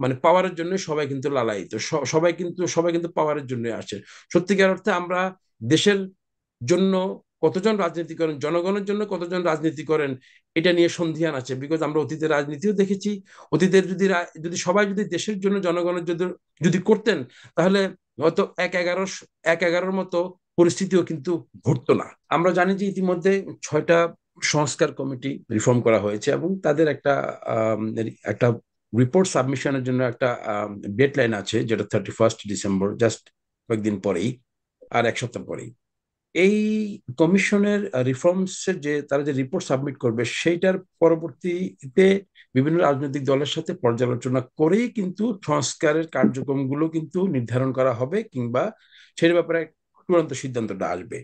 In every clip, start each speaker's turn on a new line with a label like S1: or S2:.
S1: মানে পাওয়ারের জন্য সবাই কিন্তু লালায়িত, সবাই কিন্তু পাওয়ারের জন্য আসে। সত্যিকার অর্থে আমরা দেশের জন্য কতজন রাজনীতি করেন, জনগণের জন্য কতজন রাজনীতি করেন, এটা নিয়ে সন্ধিহান আছে। বিকজ আমরা অতীতের রাজনীতিও দেখেছি। অতীতের যদি সবাই যদি দেশের জন্য জনগণের যদি যদি করতেন, তাহলে হয়তো এক এগারোর মতো পরিস্থিতিও কিন্তু ঘটতো না। আমরা জানি যে ইতিমধ্যে 6টা সংস্কার কমিটি রিফর্ম করা হয়েছে, এবং তাদের একটা রিপোর্ট সাবমিশনের জন্য একটা ডেডলাইন আছে, যেটা 31 ডিসেম্বর, জাস্ট কয়েকদিন পরেই, আর এক সপ্তাহ পরেই। এই কমিশনের রিফর্মসের যে তারা যে রিপোর্ট সাবমিট করবে, সেইটার পরবর্তীতে বিভিন্ন রাজনৈতিক দলের সাথে পর্যালোচনা করেই কিন্তু সংস্কারের কার্যক্রমগুলো কিন্তু নির্ধারণ করা হবে, কিংবা সেই ব্যাপারে চূড়ান্ত সিদ্ধান্তটা আসবে।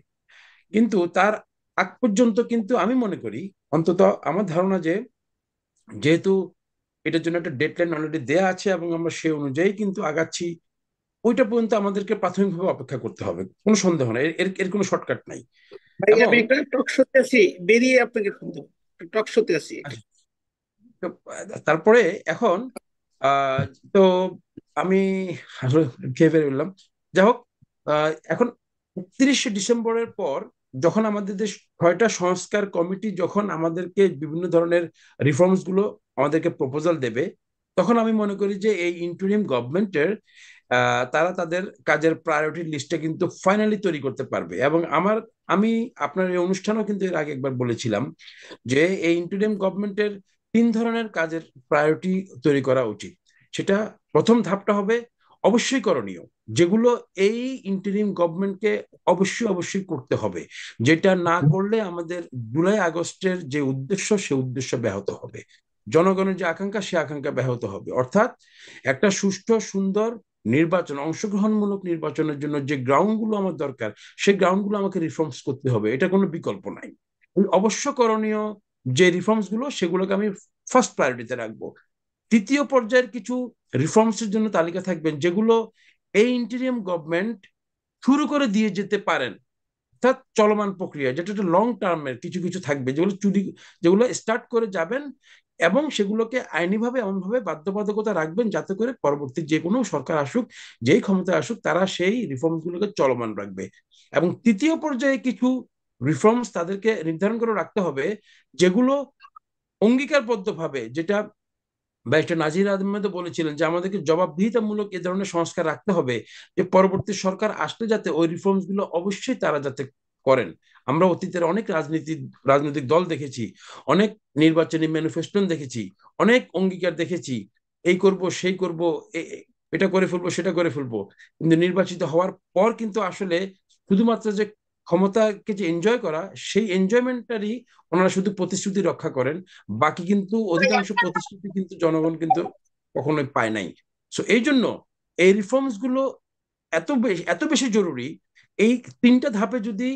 S1: কিন্তু তার আগ পর্যন্ত কিন্তু আমি মনে করি, অন্তত আমার ধারণা, যে যেহেতু এটার জন্য একটা ডেডলাইন অলরেডি দেয়া আছে এবং আমরা সে অনুযায়ী কিন্তু আগাচ্ছি, ওইটা পর্যন্ত আমাদেরকে প্রাথমিকভাবে অপেক্ষা করতে হবে, কোনো সন্দেহ নাই, এর এর কোনো শর্টকাট নাই।
S2: ভাই
S1: এবং
S2: আমি একটা টক শোতে আছি, বেরিয়ে আপনাকে ফোন দেবো। টক শোতে আছি একটা।
S1: আচ্ছা, তো, তারপরে এখন আহ, তো আমি আসলে খেয়ে ফেলে বললাম। যাই হোক, এখন 31শে ডিসেম্বরের পর যখন আমাদের দেশ 6টা সংস্কার কমিটি যখন আমাদেরকে বিভিন্ন ধরনের রিফর্মস গুলো আমাদেরকে প্রপোজাল দেবে, তখন আমি মনে করি যে এই ইন্টারিম গভর্নমেন্টের তারা তাদের কাজের প্রায়োরিটি লিস্টটা কিন্তু ফাইনালি তৈরি করতে পারবে। এবং আমি আপনার এই অনুষ্ঠানেও কিন্তু এর আগে একবার বলেছিলাম যে এই ইন্টারিম গভর্নমেন্টের 3 ধরনের কাজের প্রায়োরিটি তৈরি করা উচিত। সেটা, প্রথম ধাপটা হবে অবশ্যই করণীয়, যেগুলো এই ইন্টারিম গভর্নমেন্টকে অবশ্যই অবশ্যই করতে হবে, যেটা না করলে আমাদের জুলাই আগস্টের যে উদ্দেশ্য, সে উদ্দেশ্য ব্যাহত হবে। জনগণের যে আকাঙ্ক্ষা, সে আকাঙ্ক্ষা ব্যাহত হবে। অর্থাৎ একটা সুষ্ঠু সুন্দর নির্বাচন, অংশগ্রহণমূলক নির্বাচনের জন্য যে গ্রাউন্ডগুলো আমার দরকার, সেই গ্রাউন্ডগুলো আমাকে রিফর্মস করতে হবে, এটা কোনো বিকল্প নাই। ওই অবশ্য করণীয় যে রিফর্মস গুলো, সেগুলোকে আমি ফার্স্ট প্রায়োরিটিতে রাখবো। তৃতীয় পর্যায়ের কিছু রিফর্মস এর জন্য তালিকা থাকবেন, যেগুলো এই ইন্টেরিয়াম গভর্নমেন্ট শুরু করে দিয়ে যেতে পারেন, অর্থাৎ চলমান প্রক্রিয়া, যেটা একটা লং টার্মের কিছু কিছু থাকবে, যেগুলো স্টার্ট করে যাবেন, এবং সেগুলোকে আইনিভাবে এমনভাবে বাধ্যবাধকতা রাখবেন যাতে করে পরবর্তী যে কোনো সরকার আসুক, যেই ক্ষমতায় আসুক, তারা সেই রিফর্মস গুলোকে চলমান রাখবে। এবং তৃতীয় পর্যায়ে কিছু রিফর্মস তাদেরকে নির্ধারণ করে রাখতে হবে, যেগুলো অঙ্গীকারবদ্ধভাবে, যেটা ব্যারিস্টার নাজির আহমেদও বলেছিলেন, যে আমাদেরকে জবাবদিহিতামূলক এ ধরনের সংস্কার রাখতে হবে, যে পরবর্তী সরকার আসলে যাতে ওই রিফর্মস গুলো অবশ্যই তারা যাতে করেন। আমরা অতীতের অনেক রাজনৈতিক দল দেখেছি, অনেক নির্বাচনী ম্যানিফেস্টো দেখেছি, অনেক অঙ্গীকার দেখেছি, এই করব সেই করব, এটা করে ফেলবো সেটা করে ফেলবো, কিন্তু নির্বাচিত হওয়ার পর কিন্তু আসলে শুধুমাত্র যে ক্ষমতাকে যে এনজয় করা, সেই এনজয়মেন্টটারই ওনারা শুধু প্রতিশ্রুতি রক্ষা করেন, বাকি কিন্তু অধিকাংশ প্রতিশ্রুতি কিন্তু জনগণ কিন্তু কখনোই পায় নাই। সো এই জন্য এই রিফর্মস গুলো এত বেশি জরুরি। এই 3টা ধাপে যদি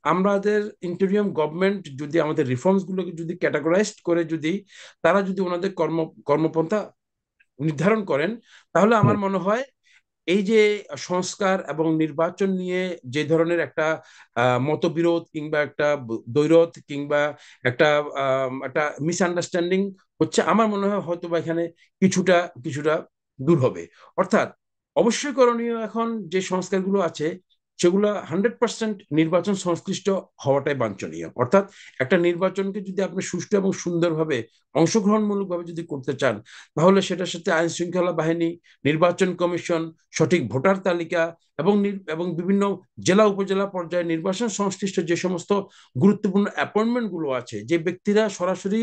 S1: আমাদের ইন্টেরিয়ম গভর্নমেন্ট যদি আমাদের রিফর্মস গুলোকে যদি ক্যাটাগরাইজ করে, যদি তারা যদি ওনাদের কর্মপন্থা নির্ধারণ করেন, তাহলে আমার মনে হয় এই যে সংস্কার এবং নির্বাচন নিয়ে যে ধরনের একটা মতবিরোধ, কিংবা একটা দ্বৈরথ, কিংবা একটা একটা মিসআন্ডারস্ট্যান্ডিং হচ্ছে, আমার মনে হয় হয়তো বা এখানে কিছুটা কিছুটা দূর হবে। অর্থাৎ অবশ্যই করণীয় এখন যে সংস্কারগুলো আছে, সেগুলো 100% নির্বাচন সংশ্লিষ্ট হওয়াটাই বাঞ্ছনীয়। অর্থাৎ একটা নির্বাচনকে যদি আপনি সুষ্ঠু এবং সুন্দরভাবে, অংশগ্রহণমূলকভাবে যদি করতে চান, তাহলে সেটার সাথে আইন শৃঙ্খলা বাহিনী, নির্বাচন কমিশন, সঠিক ভোটার তালিকা, এবং বিভিন্ন জেলা উপজেলা পর্যায়ে নির্বাচন সংশ্লিষ্ট যে সমস্ত গুরুত্বপূর্ণ অ্যাপয়েন্টমেন্ট গুলো আছে, যে ব্যক্তিরা সরাসরি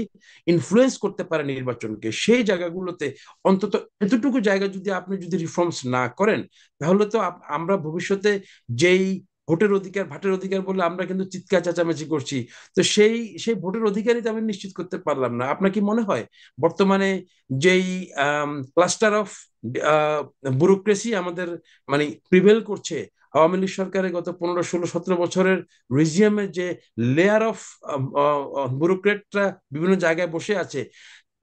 S1: ইনফ্লুয়েন্স করতে পারে নির্বাচনকে, সেই জায়গাগুলোতে অন্তত এতটুকু জায়গা যদি আপনি যদি রিফর্মস না করেন, তাহলে তো আমরা ভবিষ্যতে যেই ভোটের অধিকার ভাটের অধিকার বলে আমরা কিন্তু চিৎকার চেঁচামেচি করছি, তো সেই সেই ভোটের অধিকারই তো আমি নিশ্চিত করতে পারলাম না। আপনার কি মনে হয় বর্তমানে যেই ক্লাস্টার অফ ব্যুরোক্রেসি আমাদের মানে প্রিভেল করছে, আওয়ামী লীগ সরকারের গত 15, 16, 17 বছরের রিজিয়ামের যে লেয়ার অফ ব্যুরোক্রেটরা বিভিন্ন জায়গায় বসে আছে,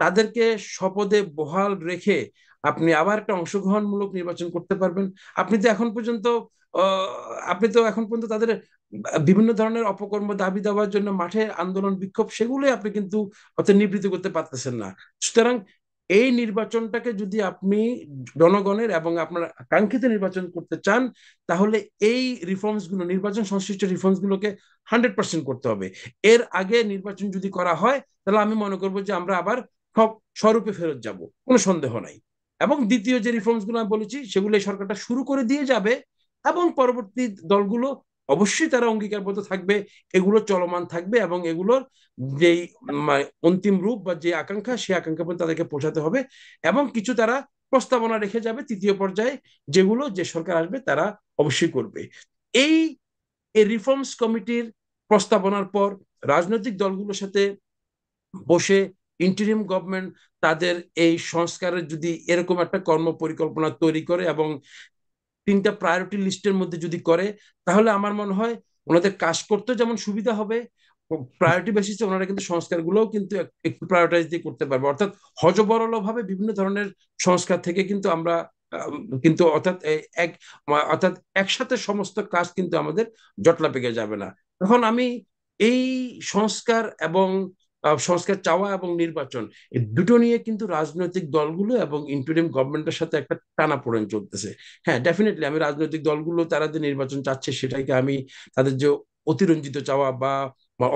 S1: তাদেরকে স্বপদে বহাল রেখে আপনি আবার একটা অংশগ্রহণমূলক নির্বাচন করতে পারবেন? আপনি তো এখন পর্যন্ত আহ, আপনি তো এখন পর্যন্ত তাদের বিভিন্ন ধরনের অপকর্ম দাবি দেওয়ার জন্য মাঠে আন্দোলন বিক্ষোভ, সেগুলোই আপনি কিন্তু অত নিবৃত্ত করতে পারতেছেন না। সুতরাং এই নির্বাচনটাকে যদি আপনি জনগণের এবং আপনার কাঙ্ক্ষিত নির্বাচন করতে চান, তাহলে এই রিফর্মস গুলো, নির্বাচন সংশ্লিষ্ট রিফর্মস গুলোকে 100% করতে হবে। এর আগে নির্বাচন যদি করা হয়, তাহলে আমি মনে করবো যে আমরা আবার সব স্বরূপে ফেরত যাব, কোনো সন্দেহ নাই। এবং দ্বিতীয় যে রিফর্মস গুলো আমি বলেছি, সেগুলো এই সরকারটা শুরু করে দিয়ে যাবে, এবং পরবর্তী দলগুলো অবশ্যই তারা অঙ্গীকারবদ্ধ থাকবে, এগুলো চলমান থাকবে, এবং এগুলোর যেই অন্তিম রূপ বা যে আকাঙ্ক্ষা, সেই আকাঙ্ক্ষা পর্যন্ত তাদেরকে পৌঁছাতে হবে। এবং কিছু তারা প্রস্তাবনা রেখে যাবে তৃতীয় পর্যায়ে, যেগুলো যে সরকার আসবে তারা অবশ্যই করবে। এই রিফর্মস কমিটির প্রস্তাবনার পর রাজনৈতিক দলগুলোর সাথে বসে ইন্টারিম গভর্নমেন্ট তাদের এই সংস্কারের যদি এরকম একটা কর্ম পরিকল্পনা তৈরি করে এবং 3টা প্রায়োরিটি লিস্টের মধ্যে যদি করে, তাহলে আমার মনে হয় ওনাদের কাজ করতে যেমন সুবিধা হবে, প্রায়োরিটি বেসিসে ওনারা কিন্তু সংস্কারগুলোও কিন্তু একটু প্রায়োরিটাইজ দিয়ে করতে পারবে। অর্থাৎ হযবরল ভাবে বিভিন্ন ধরনের সংস্কার থেকে কিন্তু আমরা কিন্তু অর্থাৎ এক অর্থাৎ একসাথে সমস্ত কাজ কিন্তু আমাদের জটলা পেকে যাবে না। তখন আমি এই সংস্কার এবং সংস্কার চাওয়া এবং নির্বাচন, এই দুটো নিয়ে কিন্তু রাজনৈতিক দলগুলো এবং ইন্টারিম গভর্নমেন্টের সাথে একটা টানাপোড়েন চলতেছে। হ্যাঁ, ডেফিনেটলি আমি রাজনৈতিক দলগুলো তারা যে নির্বাচন চাচ্ছে সেটাকে আমি তাদের যে অতিরঞ্জিত চাওয়া বা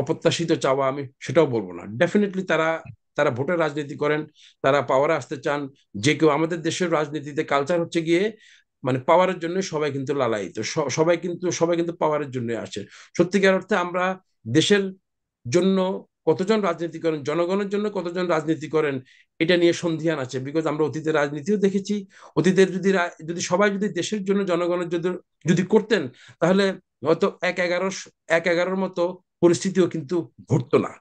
S1: অপ্রত্যাশিত চাওয়া আমি সেটাও বলবো না। ডেফিনেটলি তারা তারা ভোটের রাজনীতি করেন, তারা পাওয়ারে আসতে চান। যে কেউ, আমাদের দেশের রাজনীতিতে কালচার হচ্ছে গিয়ে মানে পাওয়ারের জন্য সবাই কিন্তু লালায়িত, সবাই কিন্তু পাওয়ারের জন্য আসে। সত্যিকার অর্থে আমরা দেশের জন্য কতজন রাজনীতি করেন, জনগণের জন্য কতজন রাজনীতি করেন, এটা নিয়ে সন্ধিহান আছে। বিকজ আমরা অতীতের রাজনীতিও দেখেছি। অতীতের যদি সবাই যদি দেশের জন্য, জনগণের যদি যদি করতেন, তাহলে হয়তো এক এগারোর মতো পরিস্থিতিও কিন্তু ঘটতো না।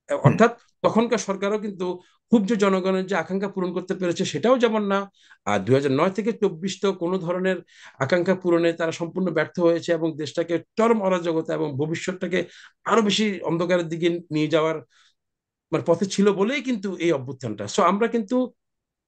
S3: হুম।
S1: অর্থাৎ তখনকার সরকারও কিন্তু খুব যে জনগণের যে আকাঙ্ক্ষা পূরণ করতে পেরেছে সেটাও যেমন না। আর 2009 থেকে 24 তো কোনো ধরনের আকাঙ্ক্ষা পূরণে তারা সম্পূর্ণ ব্যর্থ হয়েছে, এবং দেশটাকে চরম অরাজকতা এবং ভবিষ্যৎটাকে আরো বেশি অন্ধকারের দিকে নিয়ে যাওয়ার মানে পথে ছিল বলেই কিন্তু এই অভ্যুত্থানটা। সো আমরা কিন্তু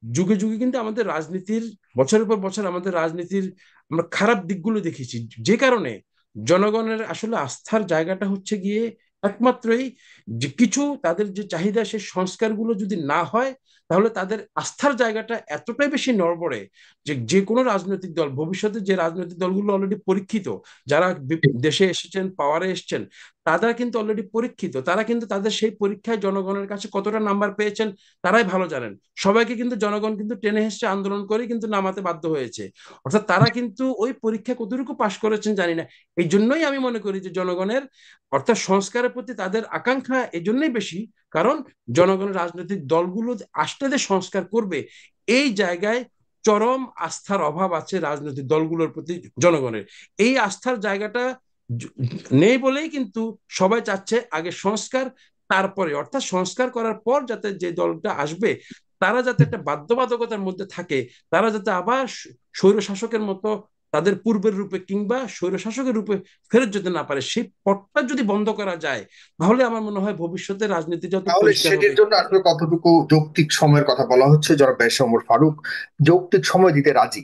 S1: যুগে যুগে কিন্তু আমাদের রাজনীতির, বছরের পর বছর আমাদের রাজনীতির আমরা খারাপ দিকগুলো দেখেছি, যে কারণে জনগণের আসলে আস্থার জায়গাটা হচ্ছে গিয়ে একমাত্রই যে কিছু তাদের যে চাহিদা, সে সংস্কারগুলো যদি না হয়, তাহলে তাদের আস্থার জায়গাটা এতটাই বেশি নড়বড়ে যে যে কোনো রাজনৈতিক দল, ভবিষ্যতে যে রাজনৈতিক দলগুলো অলরেডি পরীক্ষিত, যারা দেশে এসেছেন, পাওয়ারে এসেছেন, তারা কিন্তু অলরেডি পরীক্ষিত, তারা কিন্তু তাদের সেই পরীক্ষায় জনগণের কাছে কতটা নাম্বার পেয়েছেন তারাই ভালো জানেন। সবাইকে কিন্তু জনগণ কিন্তু টেনে হেসড়ে আন্দোলন করে কিন্তু নামাতে বাধ্য হয়েছে। অর্থাৎ তারা কিন্তু ওই পরীক্ষা কতটুকু পাশ করেছেন জানি না। এই জন্যই আমি মনে করি যে জনগণের, অর্থাৎ সংস্কারের প্রতি তাদের আকাঙ্ক্ষা এই জন্যই বেশি, কারণ জনগণের রাজনৈতিক দলগুলো আসলে যে সংস্কার করবে, এই জায়গায় চরম আস্থার অভাব আছে রাজনৈতিক দলগুলোর প্রতি জনগণের। এই আস্থার জায়গাটা নেই বলেই কিন্তু সবাই চাচ্ছে আগে সংস্কার, তারপরে অর্থাৎ সংস্কার করার পর যাতে যে দলটা আসবে তারা যাতে একটা বাধ্যবাধকতার মধ্যে থাকে, তারা যাতে আবার স্বৈর শাসকের মতো তাদের পূর্বের রূপে কিংবা স্বৈর শাসকের রূপে ফেরত যেতে না পারে, সেই পথটা যদি বন্ধ করা যায়, তাহলে আমার মনে হয় ভবিষ্যতে রাজনীতি যত
S3: তাহলে
S1: পরিষ্কার হবে।
S3: সেটির জন্য আসলে কতটুকু যৌক্তিক সময়ের কথা বলা হচ্ছে? যারা বেশ ওমর ফারুক যৌক্তিক সময় দিতে রাজি?